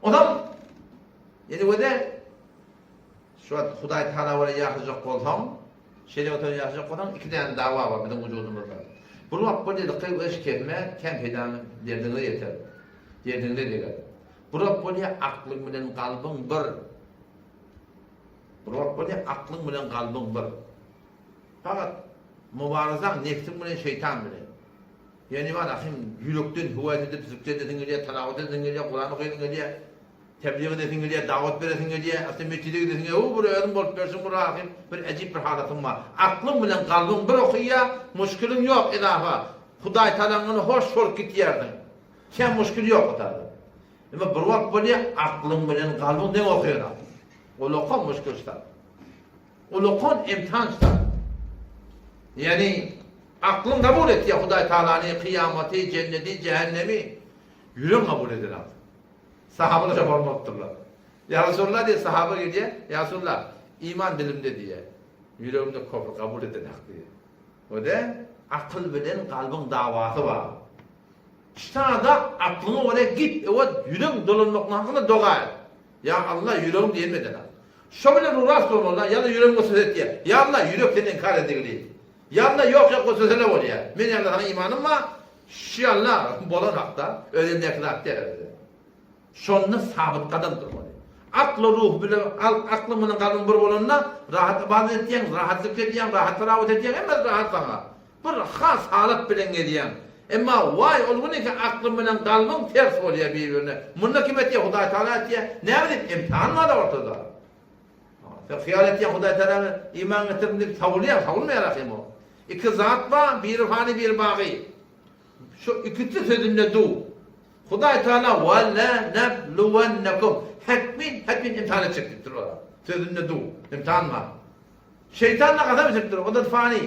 Adam yani o da şu an Huday Teala var yaxşıcak bolsam, şeriatı yaxşıcak bolsam iki tane dava var bizim vücudumuzda. Bu vakit böyle kıyı iş kelime kem fidan derdine yeter. Derdine diyor. Bu vakit böyle aklın bilen kalbin bir. Bu vakit böyle aklın bilen kalbin bir. Fakat mübarazan nefsin bilen şeytan bilen. Yani var akım yürekten hüvayet edip zikret edin diye, talavat edin diye, Kur'an okuyun diye, tebliğ edin diye, davet verin diye, aslında mescide gidin diye, o buraya adım bolup versin buraya akım bir acip bir halatım var. Aklın bilen kalbin bir okuya, müşkülün yok ilafa. Huday Teala'nın hoş git yerdin. Sen müşkül yok otardı. Ama bir vakit böyle aklın bilen kalbin ne okuyor? O lokon müşkül işte. O lokon imtihan işte. Yani aklın kabul etti ya Huday Teala'nın kıyameti, cenneti, cehennemi. Yüreğin kabul edilir abi. Sahabeler sormaktırlar. Ya Resulullah diye sahabe gidiyor. Ya Resulullah iman dilimde diye. Yüreğimde kofru kabul edilir diye. O da akıl bilen kalbin davası var. İşte da aklını oraya git. Evet yüreğin dolanmaklarına doğar. Ya Allah yüreğim diyemedi lan. Şöyle uğraş olurlar ya da yüreğim söz et diye. Ya Allah yürek seni inkar edildi. Ya Allah yok o sözüne oluyor. Men ya Allah'ın imanım var. Şu Allah bolan hakta ödemdeki hakta. Şonunu sabit kadın durmalı. Aklı ruh bile aklımın kalbin bir olanına rahat ibadet ediyen, rahat zikrediyen, rahat teravih ediyen hemen rahat sana. Bir has halat bilen ediyen. Ama vay olgun ki aklım bilen kalbim ters oluyor birbirine. Bununla kim etiyor Huday Teala etiyor? Ne bileyim imtihan var da ortada. Fiyal etiyor Huday Teala iman getirdiğinde savunmayarak o. İki zat var, bir fani bir baki. Şu ikisi sözünde du. Huday Teala ve la nebluvennekum. Hatmin imtihan edecektir orada. Sözünde du. İmtihan var. Şeytanla kasam edecektir. O da fani.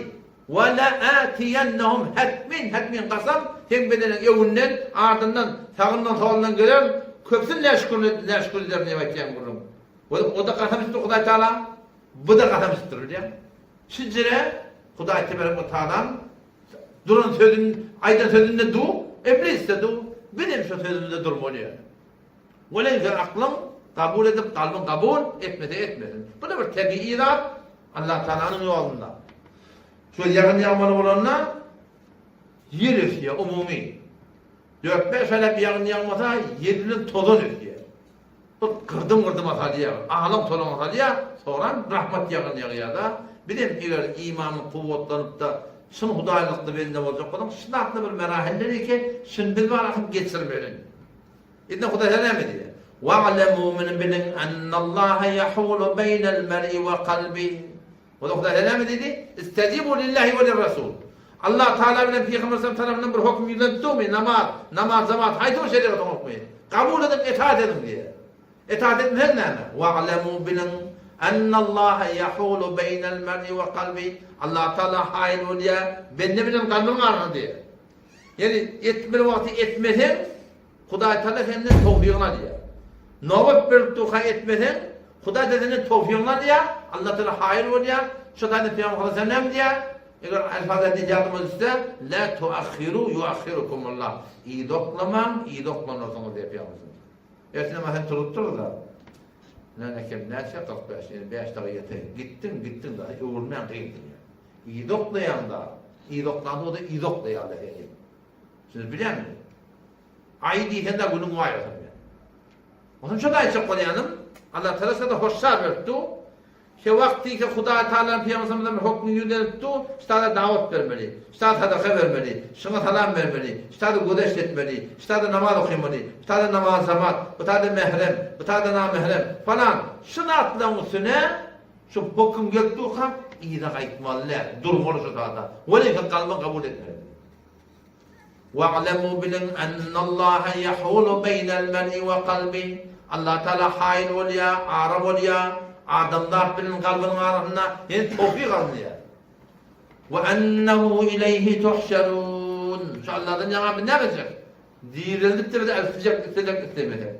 Ve la atiyennehum hatmin kasam. Hem bedenin evinden, ardından, sağından, solundan gelen köpsün leşkul eder diye bakayım kurum. O da kasam edecektir Huday Teala. Bu da kasam edecektir diye. Sizlere Huday Teala'dan durun sözün, aydan sözünde du, iblis de du, benim şu sözümde durmalı yani. Öyleyse aklım kabul edip kalbim kabul etmesin. Bu da bir tabii zat Allah Teala'nın yolunda. Şu yakın yağmalı olanlar yer üstüye umumi. 4-5 felek yakın yağmasa yerinin tozun üstüye. Bu kırdım atalıyor, ağlam tolun atalıyor, sonra rahmet yakın yağıyor da. Bilim eğer imanın kuvvetlanıp da şun hudaylıklı belinde olacak olan şunaklı bir merahalleri ki şun bilme arakıp geçirmeyin. İdne Huday Teala ne diyor? وَعْلَمُوا مِنْ بِلِنْ أَنَّ اللّٰهَ يَحُولُ بَيْنَ الْمَرْءِ وَقَلْبِهِ O da Huday Teala ne dedi? İstecibu lillahi ve lirrasul. Allah Teala bilen Peygamber tarafından bir hüküm yürüttü namaz, zamat, haydi o şeriatı okumayın. Kabul edin, itaat edin diye. İtaat etmeyen ne? وَعْلَمُوا بِلِنْ أن الله يحول بين المرء وقلبه Allah Teala hain oluyor. Ben ne bileyim kalbim var diye. Yani etmeli vakti etmesen Huday Teala senden tevfikine diyor. Navab bir tuha etmesen Huday Teala'nın tevfikine diyor. Allah Teala hain oluyor. Şu tane Peygamber Sallallahu diyor. Eğer alfazda diyeceğimiz ise la tuakhiru yuakhirukumullah. İyi doklamam olsanız diye Peygamber. Ersine mesela tuttur da Nenekem neyse 45, yani 5 dakika gittin da uğurmayan kıyıldın ya. İyi doklayan da, iyi doklandı o da iyi doklayan da yani. Siz biliyor musunuz? Ayı değilken de günün var ya tabii. Onun için de çok olayanım, Allah Teala da hoşçar verdi. Şu vakti ki Huday Teala'nın Peygamber'in hükmünü yürüttü, işte davet vermeli, işte sadaka vermeli, şuna salam vermeli, işte güneş etmeli, işte namaz okuymalı, işte namaz zamat, işte mehrem, işte namehrem falan. Şunu atlan üstüne, şu hüküm geldi o iyi de kayıtmalı, durmalı şu dağda. Öyle kalbin kabul etmeli. وَاعْلَمُوا بِلِنْ أَنَّ اللّٰهَ يَحُولُ بَيْنَ الْمَرْءِ وَقَلْبِهِ Allah Teala hain oluyor, Arap oluyor. Adamlar benim kalbinin arasında yani tevfik alınıyor. وَاَنَّهُ اِلَيْهِ تُحْشَرُونَ Şu Allah'ın yanına ne yapacak? Dirilip de sıcak istemedi.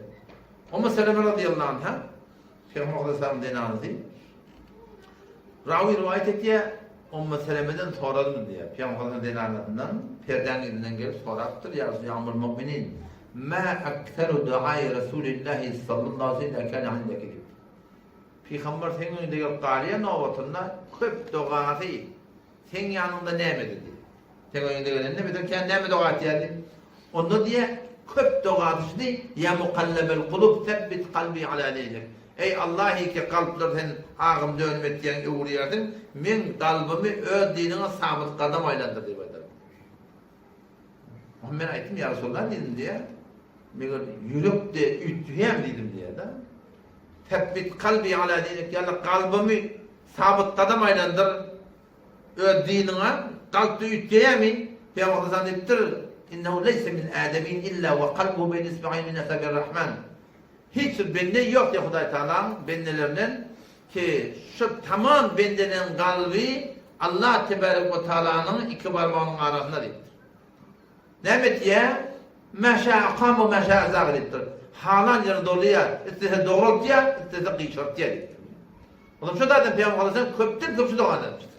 Ama Seleme radıyallahu anh'a Şeyh Muhammed Sallam denazı Ravi rivayet ettiği Ummu Seleme'den soradım diye. Peygamber'in denazından perden elinden gelip soraktır ya Yağmur müminin ma aktaru duayı Resulullah sallallahu aleyhi ve sellem indeki dedi. Peygamber senin önünde qaliya novatında köp duası. Sen yanında ne dedi? Sen önünde gelen ne dedi? Kendi ne dua etti? Onda diye köp duası dedi. Ya mukallebel kulub sebbit kalbi ala dinik. Ey Allah'ı ki kalplerden ağım dönmettiğin uğrayardın. Men kalbimi öz dinine sabit kadam aylandır diye baydarım. Ben ayettim ya Resulullah dedim diye. Men yürekte ütüyem dedim diye da. Tebbit kalbi ala dinik. Yani kalbimi sabit kadam aylandır. Öz dinine kalpte ütüyemin. Peygamber zannettir. İnnehu leyse min ademin illa ve kalbuhu ben isba'in min esabir rahman. Hiç bende yok ya Huday Teala'nın bendelerinin ki şu tamam bendenin kalbi Allah Tebarek ve Teala'nın iki parmağının arasında değildir. Demek ya meşâ kamu meşâ zâgrittir. Halan yeri doluya, istese doğrultuya, istese kıyçırtıya değildir. Oğlum şu zaten Peygamber Aleyhisselam köptür köpçü doğan etmiştir.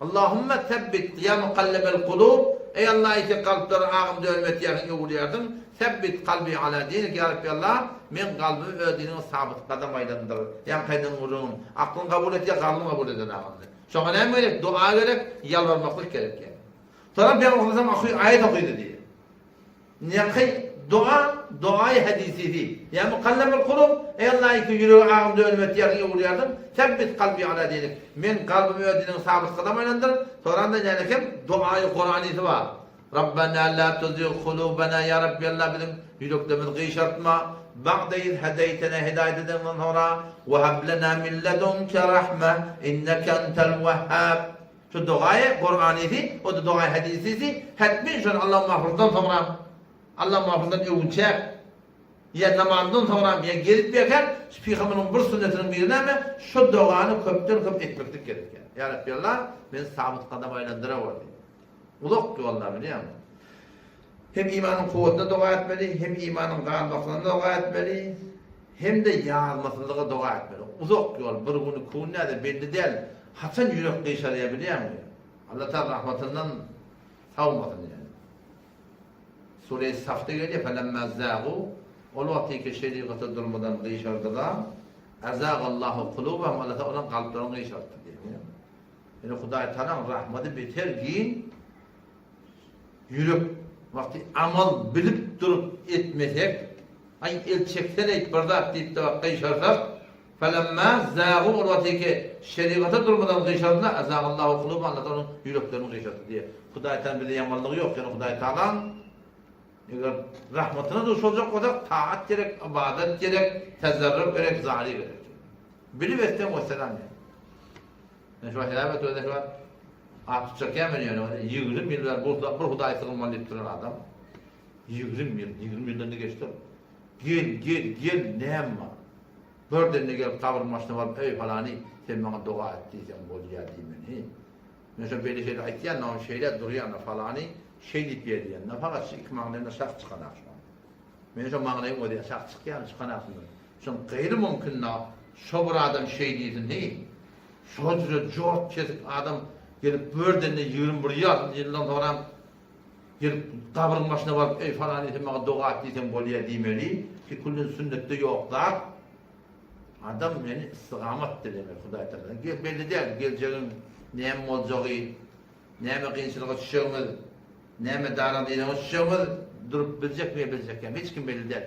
Allahümme tebbit ya mukallebel kulub. Ey Allah ise kalpleri ağımda ölmet yakın uğrayardın. Sebbit kalbi ala dinik ya Rabbi Allah. Men kalbimi ödünün sabit kadam aylandır. Yan kaydın vurun. Aklın kabul et ya kalbin kabul eden ağımda. Şoğa ne gerek? Dua gerek, yalvarmaklık gerek yani. Sonra Peygamber Aleyhisselam ayet okuydu diye. Niye duayı hadisi değil. Ya mukallebel kulub. Ey Allah ise yüreği ağımda ölmet yakın uğrayardın. Sebbit kalbi ala dinik. Men kalbimi ödünün sabit kadam aylandır. Sonra da yani kim? Duayı Kur'an'ı var. Rabbena la tuzigh kulubana ya Rabbi Allah bizim yüreklerimizi gıyşartma. Ba'de iz hedeytena hidayet edenden sonra ve hab lana min ledunke rahme inneke entel vehhab. Şu duayı Kur'an'ı, o da duayı hadisi, hatmin şun Allah mahfuzdan sonra Allah mahfuzdan övünçek. Ya namazdan sonra ya gelip bekar, Peygamber'in bir sünnetinin birine mi şu duanı köpten köp etmektik gerekir. Ya Rabbi Allah ben sabit kadam aylandıra vardı. Ulak ki vallahi biliyor musun? Hem imanın kuvvetine dua etmeli, hem imanın kalmasına dua etmeli, hem de yağılmasına dua etmeli. Uzak ki vallahi, bir günü kuğun nerede belli değil. Hasan yürek kıyşarayabiliyor mu? Allah Teala rahmetinden savmasın yani. Sure-i Saf'ta geliyor, فَلَمَّا زَاغُوا o vaktiki şerikatı durmadan kıyşardılar. اَزَاغَ قُلُوبَهُمْ Allah Teala onun kalplerini kıyşarttı diye. Yani Huday Teala'nın rahmeti biter giyin, yürüp vakti amal bilip durup etmesek, ay el çeksene bardak deyip de kıyşarsak, فَلَمَّا زَاغُوا o vaktiki şerikatı durmadan kıyşardılar. اَزَاغَ اللّٰهُ قُلُوبَهُمْ Allah Teala onun yüreklerini kıyşarttı diye. Huday Teala'nın bir de yamanlığı yok. Yani Huday Teala'nın eğer rahmetine duş olacak kadar taat gerek, ibadet gerek, tezerrüp gerek, zahri gerek. Bilip ettim o selam yani. Yani şu hilafet öyle şu an artık yemin yani 20 yıllar burada bir Huday sığınmalı ettiren adam 20 yıllarını geçti. Gel neyem var? Bördenine gelip kabrin başına varıp ey falani sen bana dua ettiysen bol ya diyemeni. Mesela böyle şeyler aytiyen o şeyler duruyor falani şey deyip diyen. Fakat iki mağnayla şart çıkan akşam. Mesela mağnayı o diye şart çıkan çıkan akşam. Şimdi gayri mümkün na şu bir adam şey diyorsun ne? Şöyle çok kesik adam gelip bördenine 21 yıldan sonra gelip kabrin başına varıp ey falan dedim bana dua ettiysen bol ya diyemeli ki kullun sünnette yoklar. Adam yani istiqamet demek Huday Teala. Gel belli değil geleceğin neyem olacağı, neyem kıyınçılığa düşeceğimiz, neyem daran değilimiz düşeceğimiz durup bilecek mi bilecek yani hiç kim belli değil.